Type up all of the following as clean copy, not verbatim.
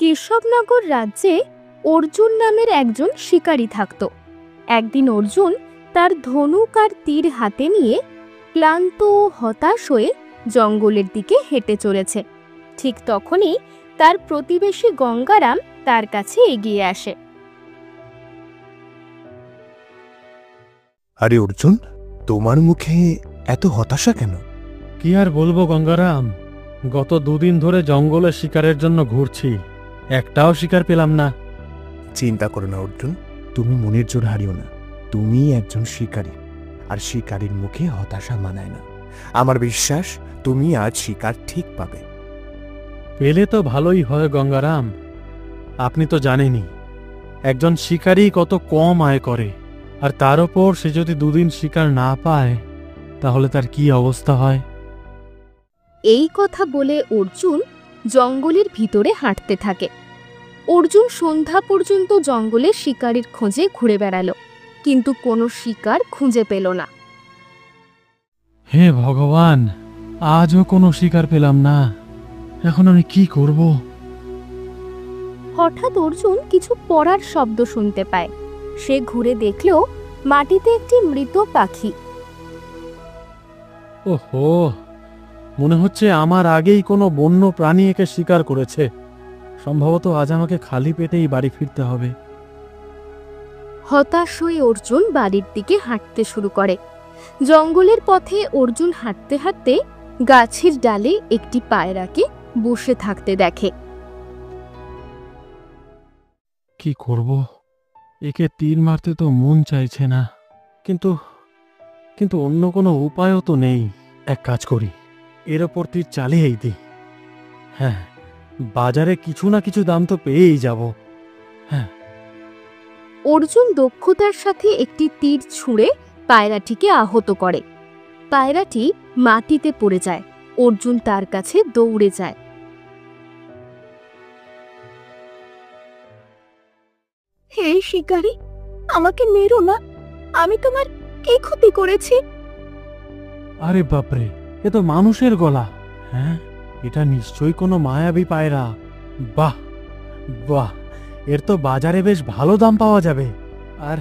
কেশবনগর রাজ্যে অর্জুন নামের একজন শিকারী থাকত। একদিন অর্জুন তার ধনুক আর তীর হাতে নিয়ে ক্লান্ত ও হতাশ হয়ে জঙ্গলের দিকে হেঁটে চলেছে। ঠিক তখনই তার প্রতিবেশী গঙ্গারাম তার কাছে এগিয়ে আসে। আরে অর্জুন, তোমার মুখে এত হতাশা কেন? কি আর বলবো গঙ্গারাম, গত দুদিন ধরে জঙ্গলে শিকারের জন্য ঘুরছি, একটাও শিকার পেলাম না। চিন্তা করো না অর্জুন, তুমি মনের জোর হারিও না। তুমি একজন শিকারী, আর শিকারীর মুখে হতাশা মানায় না। আমার বিশ্বাস তুমি আজ শিকার ঠিক পাবে। পেলে তো ভালোই হয় গঙ্গারাম, আপনি তো জানেনই একজন শিকারী কত কম আয় করে, আর তার ওপর সে যদি দুদিন শিকার না পায় তাহলে তার কি অবস্থা হয়। এই কথা বলে অর্জুন জঙ্গলের ভিতরে হাঁটতে থাকে। অর্জুন সন্ধ্যা পর্যন্ত জঙ্গলে শিকারীর খোঁজে ঘুরে বেড়ালো, কিন্তু কোনো শিকার খুঁজে পেল না। হে ভগবান, আজও কোনো শিকার পেলাম না, এখন আমি কি করব? হঠাৎ অর্জুন কিছু পড়ার শব্দ শুনতে পায়। সে ঘুরে দেখল মাটিতে একটি মৃত পাখি। ওহো, মনে হচ্ছে আমার আগেই কোনো বন্য প্রাণী একে শিকার করেছে। সম্ভবত আজ আমাকে খালি পেটেই বাড়ি ফিরতে হবে। হতাশ হয়ে অর্জুন বাড়ির দিকে হাঁটতে শুরু করে। জঙ্গলের পথে অর্জুন হাঁটতে হাঁটতে গাছের ডালে একটি পায়রাকে বসে থাকতে দেখে। কি করব? একে তীর মারতে তো মন চাইছে না, কিন্তু কিন্তু অন্য কোনো উপায়ও তো নেই। এক কাজ করি, এর ওপর তীর চালিয়েই দিই। হ্যাঁ, বাজারে কিছু না কিছু দাম তো পেয়েই যাব। হ্যাঁ। অর্জুন দক্ষতার সাথে একটি তীর ছুঁড়ে পায়রাটিকে আহত করে। পায়রাটি মাটিতে পড়ে যায়। অর্জুন তার কাছে দৌড়ে যায়। হে শিকারী, আমাকে মেরো না, আমি তোমার কি ক্ষতি করেছি? আরে বাপরে, এ তো মানুষের গলা। হ্যাঁ, এটা নিশ্চয়ই কোনো মায়াবী পায়রা। বাহ বাহ, এর তো বাজারে বেশ ভালো দাম পাওয়া যাবে। আর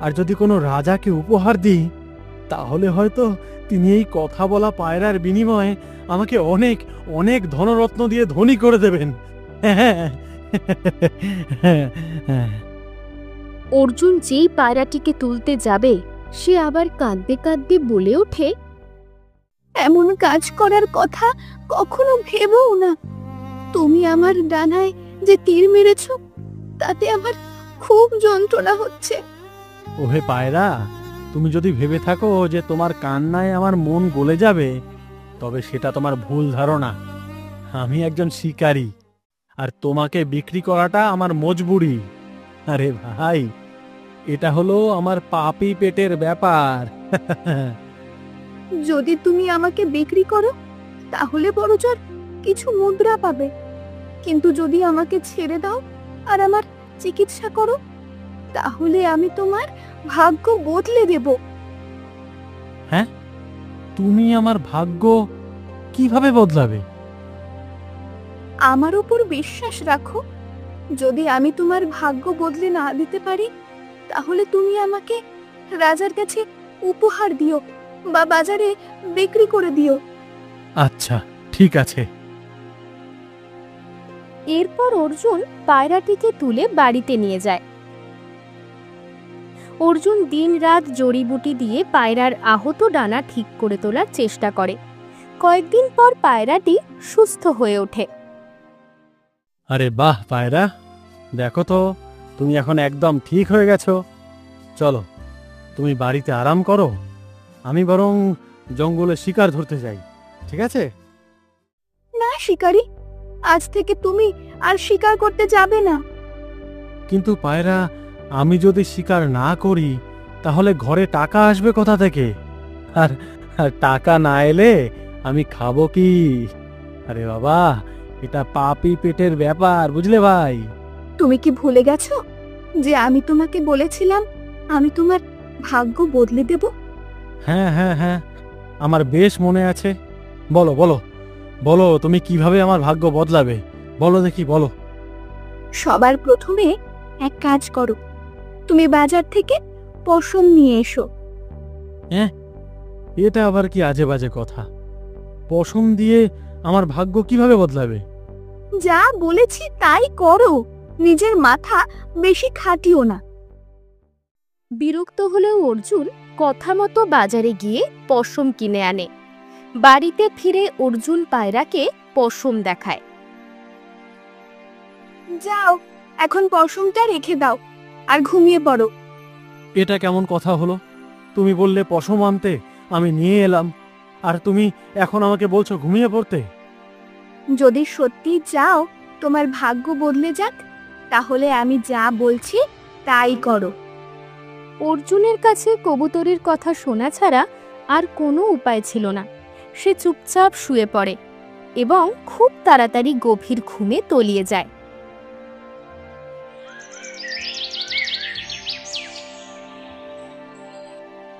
আর যদি কোনো রাজাকে উপহার দিই, তাহলে হয়তো তিনি এই কথা বলা পায়রার বিনিময়ে আমাকে অনেক অনেক ধনরত্ন দিয়ে ধনী করে দেবেন। অর্জুন যেই পায়রাটিকে তুলতে যাবে, সে আবার কাঁদতে কাঁদতে বলে ওঠে, এমন কাজ করার কথা কখনো ভেবেও না। তুমি আমার ডানায় যে তীর মেরেছ, তাতে আমার খুব যন্ত্রণা হচ্ছে। ওহে পায়রা, তুমি যদি ভেবে থাকো যে তোমার কান্নায় আমার মন গলে যাবে, তবে সেটা তোমার ভুল ধারণা। আমি একজন শিকারী, আর তোমাকে বিক্রি করাটা আমার মজবুরি। আরে ভাই, এটা হলো আমার পাপী পেটের ব্যাপার। যদি তুমি আমাকে বিক্রি করো, তাহলে বড়জোর কিছু মুদ্রা পাবে, কিন্তু যদি আমাকে ছেড়ে দাও আর আমার চিকিৎসা করো, তাহলে আমি তোমার ভাগ্য বদলে দেব। হ্যাঁ, তুমি আমার ভাগ্য কিভাবে বদলাবে? আমার উপর বিশ্বাস রাখো। যদি আমি তোমার ভাগ্য বদলে না দিতে পারি, তাহলে তুমি আমাকে রাজার কাছে উপহার দিও বা বাজারে বিক্রি করে দিও। আচ্ছা, ঠিক আছে। এরপর অর্জুন পায়রাটিকে তুলে বাড়িতে নিয়ে যায়। অর্জুন দিনরাত জড়িবুটি দিয়ে পায়রার আহত ডানা ঠিক করে তোলার চেষ্টা করে। কয়েকদিন পর পায়রাটি সুস্থ হয়ে ওঠে। আরে বাহ পায়রা, দেখো তো, তুমি এখন একদম ঠিক হয়ে গেছো। চলো, তুমি বাড়িতে আরাম করো, আমি বরং জঙ্গলে শিকার ধরতে যাই। ঠিক আছে? না শিকারী, আজ থেকে তুমি আর শিকার করতে যাবে না। কিন্তু পায়রা, আমি যদি শিকার না করি, তাহলে ঘরে টাকা আসবে কোথা থেকে? আর টাকা না এলে আমি খাবো কি? আরে বাবা, এটা পাপী পেটের ব্যাপার, বুঝলে ভাই? তুমি কি ভুলে গেছো যে আমি তোমাকে বলেছিলাম আমি তোমার ভাগ্য বদলে দেব? হ্যাঁ হ্যাঁ হ্যাঁ, আমার বেশ মনে আছে। বলো বলো বলো, তুমি কিভাবে আমার ভাগ্য বদলাবে? বলো দেখি, বলো। সবার প্রথমে এক কাজ করো, তুমি বাজার থেকে পশম নিয়ে এসো। এটা আবার কি আজে বাজে কথা? পশম দিয়ে আমার ভাগ্য কিভাবে বদলাবে? যা বলেছি তাই করো, নিজের মাথা বেশি খাটিও না। বিরক্ত হলেও অর্জুন কথা মতো বাজারে গিয়ে পশম কিনে আনে। বাড়িতে ফিরে অর্জুন পায়রাকে পশম দেখায়। যাও, এখন পশমটা রেখে দাও আর ঘুমিয়ে পড়ো। এটা কেমন কথা হলো? তুমি বললে পশম আনতে, আমি নিয়ে এলাম, আর তুমি এখন আমাকে বলছো ঘুমিয়ে পড়তে? যদি সত্যি চাও তোমার ভাগ্য বদলে যাক, তাহলে আমি যা বলছি তাই করো। অর্জুনের কাছে কবুতরের কথা শোনা ছাড়া আর কোনো উপায় ছিল না। সে চুপচাপ শুয়ে পড়ে এবং খুব তাড়াতাড়ি গভীর ঘুমে তলিয়ে যায়।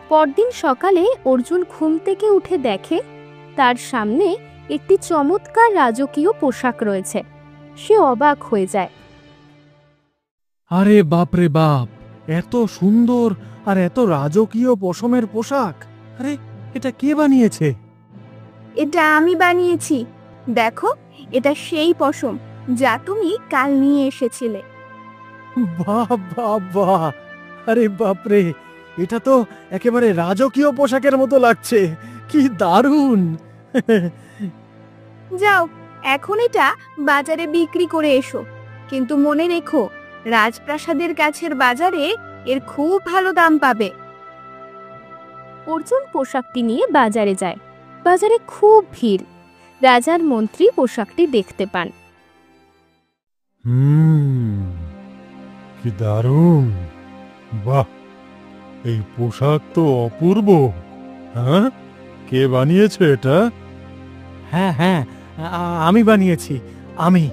পরদিন সকালে অর্জুন ঘুম থেকে উঠে দেখে তার সামনে একটি চমৎকার রাজকীয় পোশাক রয়েছে। সে অবাক হয়ে যায়। আরে বাপরে বাপ, এত সুন্দর আর এত রাজকীয় পশমের পোশাক! আরে এটা কে বানিয়েছে? এটা আমি বানিয়েছি। দেখো, এটা সেই পশম যা তুমি কাল নিয়ে এসেছিলে। বাহ বাহ বাহ! আরে বাপরে, এটা তো একেবারে রাজকীয় পোশাকের মতো লাগছে। কি দারুণ! যাও, এখন এটা বাজারে বিক্রি করে এসো, কিন্তু মনে রেখো, রাজপ্রাসাদের কাছের বাজারে এর খুব ভালো দাম পাবে। অর্জুন পোশাকটি নিয়ে বাজারে যায়। বাজারে খুব ভিড়। রাজার মন্ত্রী পোশাকটি দেখতে পান। কি দারুণ! বাহ, এই পোশাক তো অপূর্ব। হ্যাঁ, কে বানিয়েছে এটা? হ্যাঁ হ্যাঁ, আমি বানিয়েছি, আমি।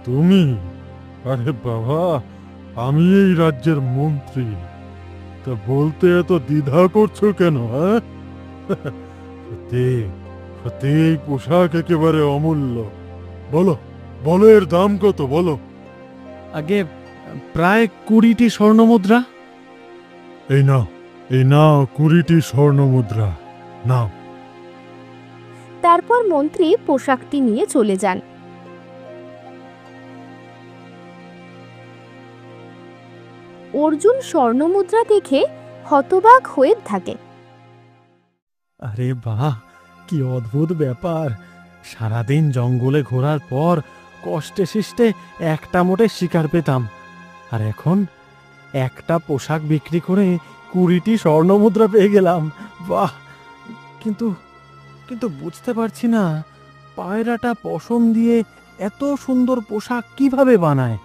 তুমি? আরে বাবা, আমি এই রাজ্যের মন্ত্রী। তা বলতে এত দ্বিধা করছো কেন? হ্যাঁ, সত্যি সত্যি এই পোশাক একেবারে অমূল্য। বলো বলো, এর দাম কত বলো? আগে প্রায় 20টি স্বর্ণমুদ্রা। এই নাও 20টি স্বর্ণমুদ্রা, নাও। তারপর মন্ত্রী পোশাকটি নিয়ে চলে যান। অর্জুন স্বর্ণমুদ্রা দেখে হতবাক হয়ে থাকে। আরে বাহ, কি অদ্ভুত ব্যাপার! সারাদিন জঙ্গলে ঘোরার পর কষ্টে শিষ্টে একটা মোটে শিকার পেতাম, আর এখন একটা পোশাক বিক্রি করে 20টি স্বর্ণমুদ্রা পেয়ে গেলাম। বাহ! কিন্তু কিন্তু বুঝতে পারছি না, পায়রাটা পশম দিয়ে এত সুন্দর পোশাক কিভাবে বানায়।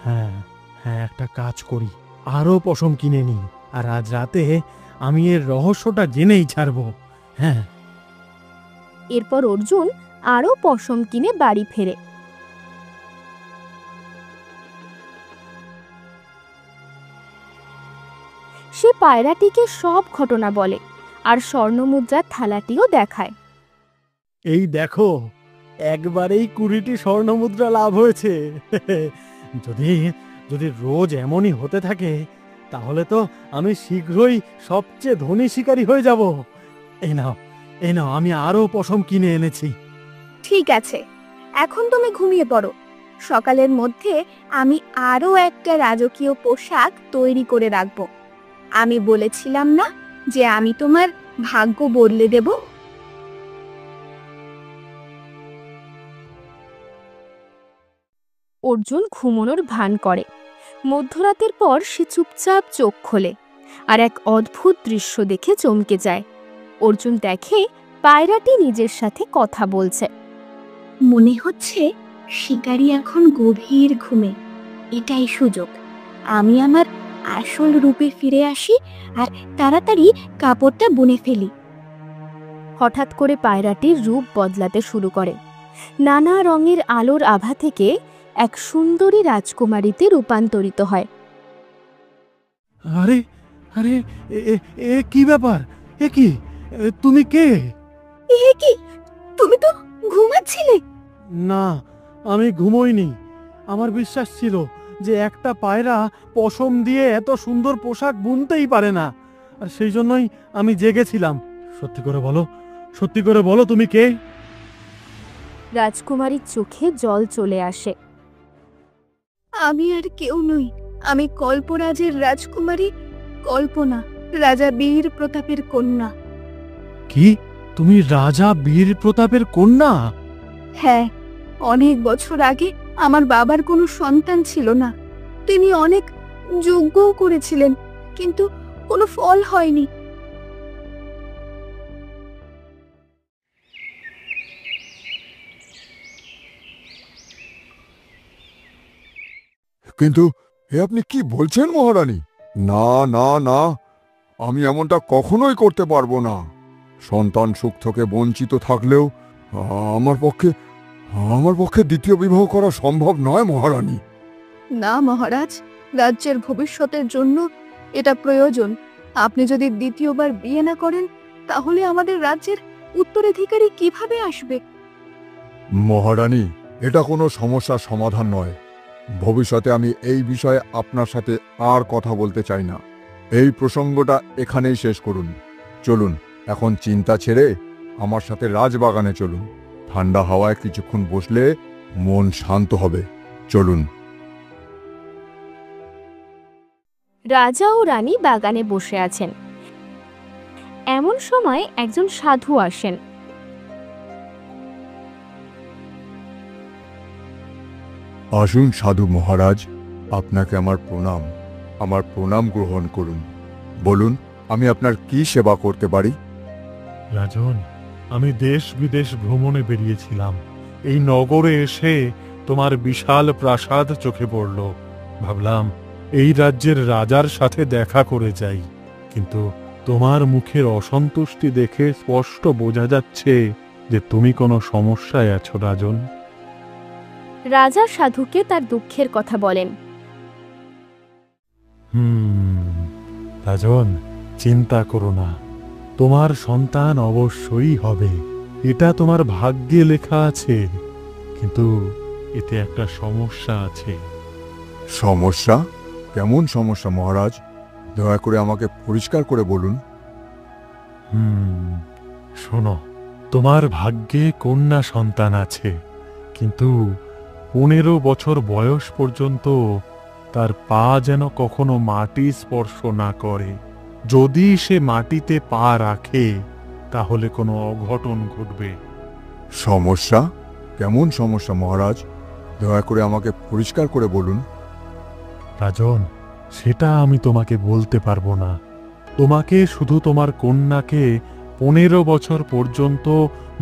হ্যাঁ হ্যাঁ, একটা কাজ করি, আরো পশম কিনে নিই, আর আজ রাতে আমি এর রহস্যটা জেনেই ছাড়বো। হ্যাঁ। এরপর অর্জুন আরো পশম কিনে বাড়ি ফেরে। সে পায়রাটিকে সব ঘটনা বলে আর স্বর্ণমুদ্রার থালাটিও দেখায়। এই দেখো, একবারেই 20টি স্বর্ণমুদ্রা লাভ হয়েছে। যদি যদি রোজ এমনই হতে থাকে, তাহলে তো আমি শীঘ্রই সবচেয়ে ধনী শিকারী হয়ে যাব। এই নাও, আমি আরো পশম কিনে এনেছি। ঠিক আছে, এখন তুমি ঘুমিয়ে পড়ো। সকালের মধ্যে আমি আরো একটা রাজকীয় পোশাক তৈরি করে রাখবো। আমি বলেছিলাম না যে আমি তোমার ভাগ্য বদলে দেব? অর্জুন ঘুমোনোর ভান করে। মধ্যরাতের পর সে চুপচাপ চোখ খোলে আর এক অদ্ভুত দৃশ্য দেখে চমকে যায়। অর্জুন দেখে পায়রাটি নিজের সাথে কথা বলছে। মনে হচ্ছে শিকারী এখন গভীর ঘুমে। এটাই সুযোগ, আমি আমার আসল রূপে ফিরে আসি আর তাড়াতাড়ি কাপড়টা বুনে ফেলি। হঠাৎ করে পায়রাটির রূপ বদলাতে শুরু করে। নানা রঙের আলোর আভা থেকে এক সুন্দরী রাজকুমারীতে রূপান্তরিত হয়। আরে আরে, এ কি ব্যাপার? এ কি, তুমি কে? এ কি, তুমি তো ঘুমাচ্ছিলে। না, আমি ঘুমোইনি। আমার বিশ্বাস ছিল যে একটা পায়রা পশম দিয়ে এত সুন্দর পোশাক বুনতেই পারে না, আর সেই জন্যই আমি জেগেছিলাম। সত্যি করে বলো তুমি কে? রাজকুমারীর চোখে জল চলে আসে। আমি আর কেউ নই, আমি কল্পরাজের রাজকুমারী কল্পনা, রাজা বীর প্রতাপের কন্যা। কি, তুমি রাজা বীর প্রতাপের কন্যা? হ্যাঁ, অনেক বছর আগে আমার বাবার কোনো সন্তান ছিল না। তিনি অনেক যজ্ঞও করেছিলেন, কিন্তু কোনো ফল হয়নি। কিন্তু এ আপনি কি বলছেন মহারানী? না না না, আমি এমনটা কখনোই করতে পারবো না। সন্তান সুখ থেকে বঞ্চিত থাকলেও আমার পক্ষে দ্বিতীয় বিবাহ করা সম্ভব নয় মহারানী। না মহারাজ, রাজ্যের ভবিষ্যতের জন্য এটা প্রয়োজন। আপনি যদি দ্বিতীয়বার বিয়ে না করেন, তাহলে আমাদের রাজ্যের উত্তরাধিকারী কিভাবে আসবে? মহারানী, এটা কোনো সমস্যার সমাধান নয়। ভবিষ্যতে আমি এই বিষয়ে আপনার সাথে আর কথা বলতে চাই না। এই প্রসঙ্গটা এখানেই শেষ করুন। চলুন, এখন চিন্তা ছেড়ে আমার সাথে রাজবাগানে চলুন। ঠান্ডা হাওয়ায় কিছুক্ষণ বসলে মন শান্ত হবে। চলুন। রাজা ও রানী বাগানে বসে আছেন। এমন সময় একজন সাধু আসেন। আসুন সাধু মহারাজ, আপনাকে আমার প্রণাম গ্রহণ করুন। বলুন, আমি আপনার কি সেবা করতে পারি? রাজন, আমি দেশ বিদেশ ভ্রমণে বেরিয়েছিলাম। এই নগরে এসে তোমার বিশাল প্রাসাদ চোখে পড়ল। ভাবলাম এই রাজ্যের রাজার সাথে দেখা করে যাই, কিন্তু তোমার মুখের অসন্তুষ্টি দেখে স্পষ্ট বোঝা যাচ্ছে যে তুমি কোনো সমস্যায় আছো রাজন। রাজা সাধুকে তার দুঃখের কথা বলেন। রাজন, চিন্তা করো না, তোমার সন্তান অবশ্যই হবে। এটা তোমার ভাগ্যে লেখা আছে, কিন্তু এতে একটা সমস্যা আছে। সমস্যা? কেমন সমস্যা মহারাজ? দয়া করে আমাকে পরিষ্কার করে বলুন। শোনো, তোমার ভাগ্যে কন্যা সন্তান আছে, কিন্তু 15 বছর বয়স পর্যন্ত তার পা যেন কখনো মাটি স্পর্শ না করে। যদি সে মাটিতে পা রাখে, তাহলে কোনো অঘটন ঘটবে। সমস্যা? কেমন সমস্যা মহারাজ? দয়া করে আমাকে পরিষ্কার করে বলুন। রাজন, সেটা আমি তোমাকে বলতে পারবো না। তোমাকে শুধু তোমার কন্যাকে 15 বছর পর্যন্ত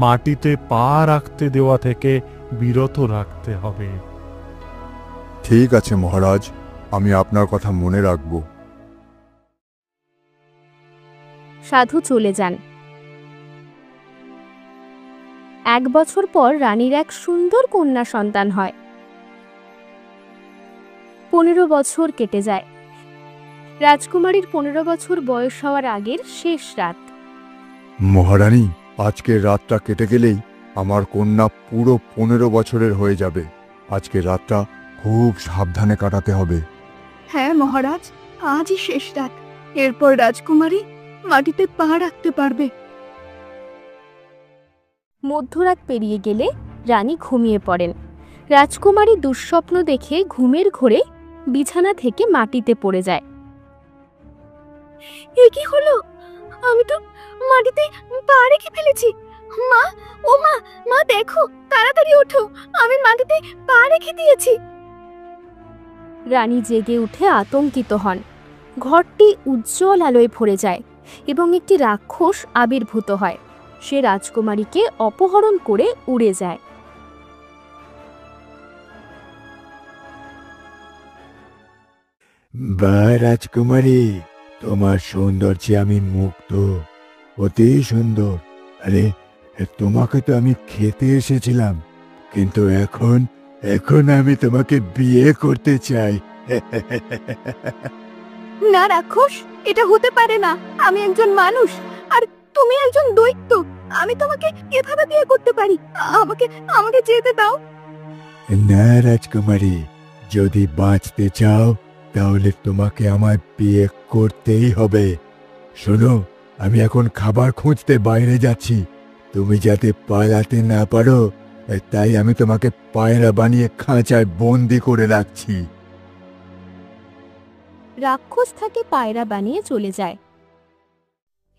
মাটিতে পা রাখতে দেওয়া থেকে বিরত রাখতে হবে। ঠিক আছে মহারাজ, আমি আপনার কথা মনে রাখব। সাধু চলে যান। 1 বছর পর রানীর এক সুন্দর কন্যা সন্তান হয়। 15 বছর কেটে যায়। রাজকুমারীর 15 বছর বয়স হওয়ার আগের শেষ রাত। মহারানী, আজকের রাতটা কেটে গেলেই আমার কন্যা পুরো 15 বছরের হয়ে যাবে। আজকের রাতটা খুব সাবধানে কাটাতে হবে। হ্যাঁ মহারাজ, আজই শেষ রাত। এরপর রাজকুমারী মাটিতে পা রাখতে পারবে। মধ্যরাত পেরিয়ে গেলে রানী ঘুমিয়ে পড়েন। রাজকুমারী দুঃস্বপ্ন দেখে ঘুমের ঘোরে বিছানা থেকে মাটিতে পড়ে যায়। এ কি হলো? আমি তো মাটিতে পা রেখে ফেলেছি। মা, ও মা, মা দেখো, তাড়াতাড়ি ওঠো, আমি মাটিতে পা রেখে দিয়েছি। রানী জেগে উঠে আতঙ্কিত হন। ঘরটি উজ্জ্বল আলোয় ভরে যায় এবং একটি রাক্ষস আবির্ভূত হয়। সে রাজকুমারীকে অপহরণ করে উড়ে যায়। বা রাজকুমারী, তোমার সৌন্দর্যে আমি মুগ্ধ, অতি সুন্দর। আরে, তোমাকে তো আমি খেতে এসেছিলাম, কিন্তু এখন আমি তোমাকে বিয়ে করতে চাই। না রাক্ষস, এটা হতে পারে না। আমি একজন মানুষ আর তুমি একজন দৈত্য। আমি তোমাকে কিভাবে বিয়ে করতে পারি? আমাকে যেতে দাও। না রাজকুমারী, যদি বাঁচতে চাও তাহলে তোমাকে আমায় বিয়ে করতেই হবে। শোনো, আমি এখন খাবার খুঁজতে বাইরে যাচ্ছি। তুমি যাতে পালাতে না পারো তাই আমি তোমাকে পায়রা বানিয়ে খাঁচায় বন্দি করে রাখছি। রাক্ষস তাকে পায়রা বানিয়ে চলে যায়।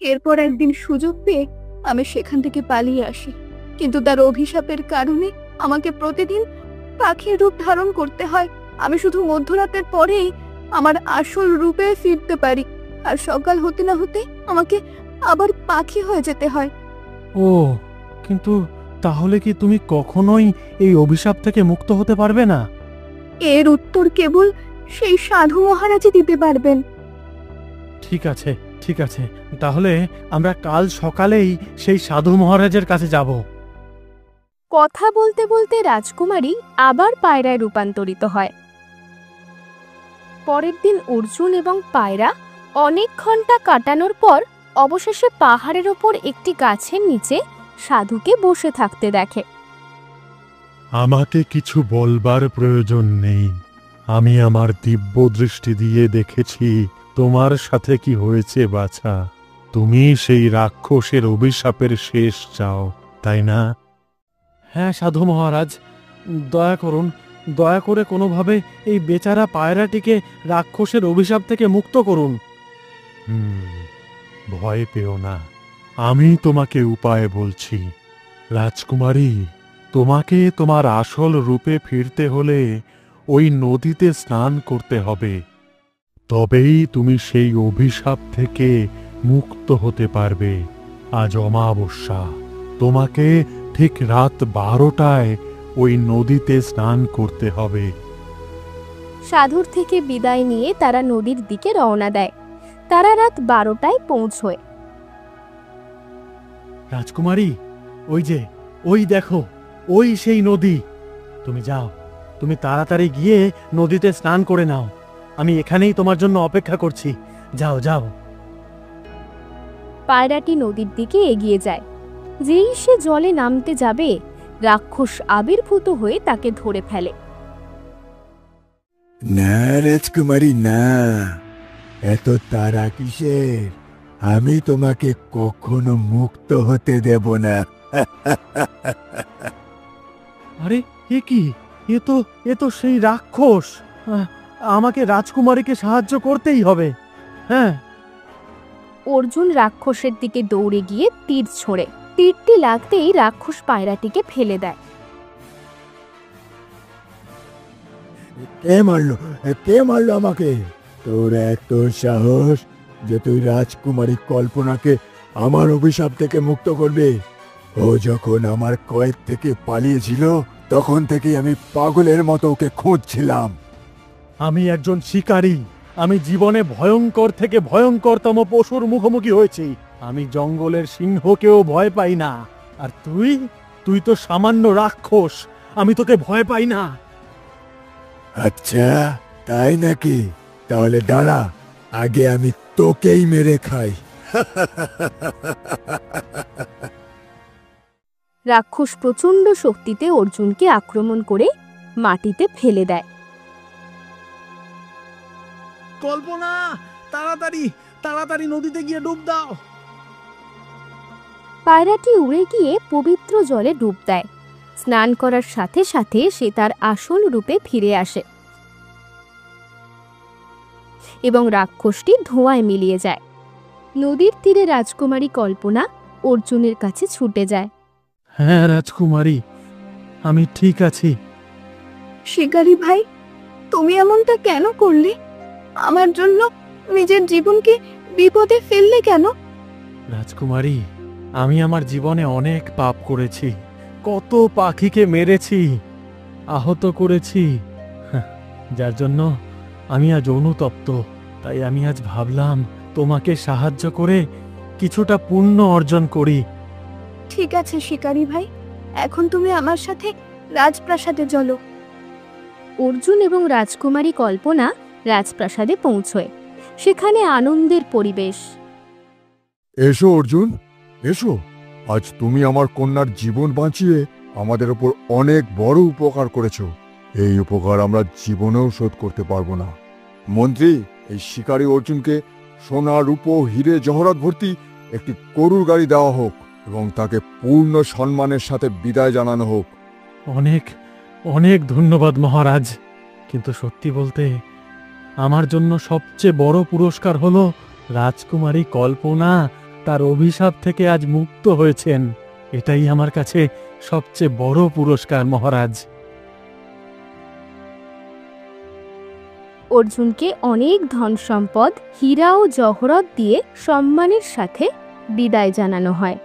এরপর একদিন সুযোগ পেয়ে আমি সেখান থেকে পালিয়ে আসি, কিন্তু তার অভিশাপের কারণে আমাকে প্রতিদিন পাখির রূপ ধারণ করতে হয়। আমি শুধু মধ্যরাতের পরেই আমার আসল রূপে ফিরতে পারি, আর সকাল হতে না হতে আমাকে আবার পাখি হয়ে যেতে হয়। ও, কিন্তু তাহলে কি তুমি কখনোই এই অভিশাপ থেকে মুক্ত হতে পারবে না? এর উত্তর কেবল সেই সাধু মহারাজই দিতে পারবেন। ঠিক আছে, ঠিক আছে, তাহলে আমরা কাল সকালেই সেই সাধু মহারাজের কাছে যাব। কথা বলতে বলতে রাজকুমারী আবার পায়রায় রূপান্তরিত হয়। পরের দিন অর্জুন এবং পায়রা অনেক ঘন্টা কাটানোর পর অবশেষে পাহাড়ের ওপর একটি গাছের নিচে সাধুকে বসে থাকতে দেখে। আমাকে কিছু বলবার প্রয়োজন নেই। আমি আমার দিব্য দৃষ্টি দিয়ে দেখেছি তোমার সাথে কি হয়েছে বাছা। তুমি সেই রাক্ষসের অভিশাপের শেষ চাও, তাই না? হ্যাঁ সাধু মহারাজ, দয়া করুন, দয়া করে কোনোভাবে এই বেচারা পায়রাটিকে রাক্ষসের অভিশাপ থেকে মুক্ত করুন। ভয় পেও না, আমি তোমাকে উপায় বলছি। রাজকুমারী, তোমাকে তোমার আসল রূপে ফিরতে হলে ওই নদীতে স্নান করতে হবে। তবেই তুমি সেই অভিশাপ থেকে মুক্ত হতে পারবে। আজ অমাবস্যা, তোমাকে ঠিক রাত 12টায় ওই নদীতে স্নান করতে হবে। সাধুর থেকে বিদায় নিয়ে তারা নদীর দিকে রওনা দেয়। তারা রাত 12টায় পৌঁছয়। রাজকুমারী, ওই যে, ওই দেখো, ওই সেই নদী। তুমি যাও, তুমি তাড়াতাড়ি গিয়ে নদীতে স্নান করে নাও। আমি এখানেই তোমার জন্য অপেক্ষা করছি। যাও যাও। পায়রাটি নদীর দিকে এগিয়ে যায়। যেই সে জলে নামতে যাবে, রাক্ষস আবির্ভূত হয়ে তাকে ধরে ফেলে। না রাজকুমারী, না, এত তাড়া কিসের? আমি তোমাকে কখনো মুক্ত হতে দেব না। আরে এ কি? এ তো সেই রাক্ষস। আমাকে রাজকুমারীকে সাহায্য করতেই হবে। হ্যাঁ। অর্জুন রাক্ষসের দিকে দৌড়ে গিয়ে তীর ছোড়ে। তীরটি লাগতেই রাক্ষস পায়রাটিকে ফেলে দেয়। কে মারলো? কে মারলো আমাকে? তোর এত সাহস যে তুই রাজকুমারী কল্পনাকে আমার অভিশাপ থেকে মুক্ত করবে? ও যখন আমার কয়েদ থেকে পালিয়েছিল তখন থেকেই আমি পাগলের মতো ওকে খুঁজছিলাম। আমি একজন শিকারী। আমি জীবনে ভয়ঙ্কর থেকে ভয়ঙ্করতম পশুর মুখোমুখি হয়েছি। আমি জঙ্গলের সিংহকেও ভয় পাই না। আর তুই তো সামান্য রাক্ষস। আমি তোকে ভয় পাই না। আচ্ছা, তাই নাকি? তাহলে দাঁড়া, আগে আমি তোকেই মেরে খাই। রাক্ষস প্রচণ্ড শক্তিতে অর্জুনকে আক্রমণ করে মাটিতে ফেলে দেয়। কল্পনা, তাড়াতাড়ি তাড়াতাড়ি নদীতে গিয়ে ডুব দাও। পায়রাটি উড়ে গিয়ে পবিত্র জলে ডুব দেয়। স্নান করার সাথে সাথে সে তার আসল রূপে ফিরে আসে এবং রাক্ষসটি ধোঁয়ায় মিলিয়ে যায়। নদীর তীরে রাজকুমারী কল্পনা অর্জুনের কাছে ছুটে যায়। হ্যাঁ রাজকুমারী, আমি ঠিক আছি। শিকারী ভাই, তুমি এমনটা কেন করলে? আমার জন্য নিজের জীবনকে বিপদে ফেললে কেন? রাজকুমারী, আমি আমার জীবনে অনেক পাপ করেছি। কত পাখিকে মেরেছি, আহত করেছি, যার জন্য আমি আজ অনুতপ্ত। তাই আমি আজ ভাবলাম তোমাকে সাহায্য করে কিছুটা পুণ্য অর্জন করি। ঠিক আছে শিকারী ভাই, এখন তুমি আমার সাথে রাজপ্রাসাদে চলো। অর্জুন এবং রাজকুমারী কল্পনা রাজপ্রাসাদে পৌঁছয়। সেখানে আনন্দের পরিবেশ। এসো অর্জুন, এসো। আজ তুমি আমার কন্যার জীবন বাঁচিয়ে আমাদের উপর অনেক বড় উপকার করেছো। এই উপকার আমরা জীবনেও শোধ করতে পারবো না। মন্ত্রী, এই শিকারী অর্জুনকে সোনা রূপো হিরে জহরত ভর্তি একটি গরুর গাড়ি দেওয়া হোক এবং তাকে পূর্ণ সম্মানের সাথে বিদায় জানানো হোক। অনেক অনেক ধন্যবাদ মহারাজ, কিন্তু সত্যি বলতে আমার জন্য সবচেয়ে বড় পুরস্কার হলো রাজকুমারী কল্পনা তার অভিশাপ থেকে আজ মুক্ত হয়েছেন। এটাই আমার কাছে সবচেয়ে বড় পুরস্কার মহারাজ। অর্জুনকে অনেক ধন সম্পদ, হীরা ও জহরত দিয়ে সম্মানের সাথে বিদায় জানানো হয়।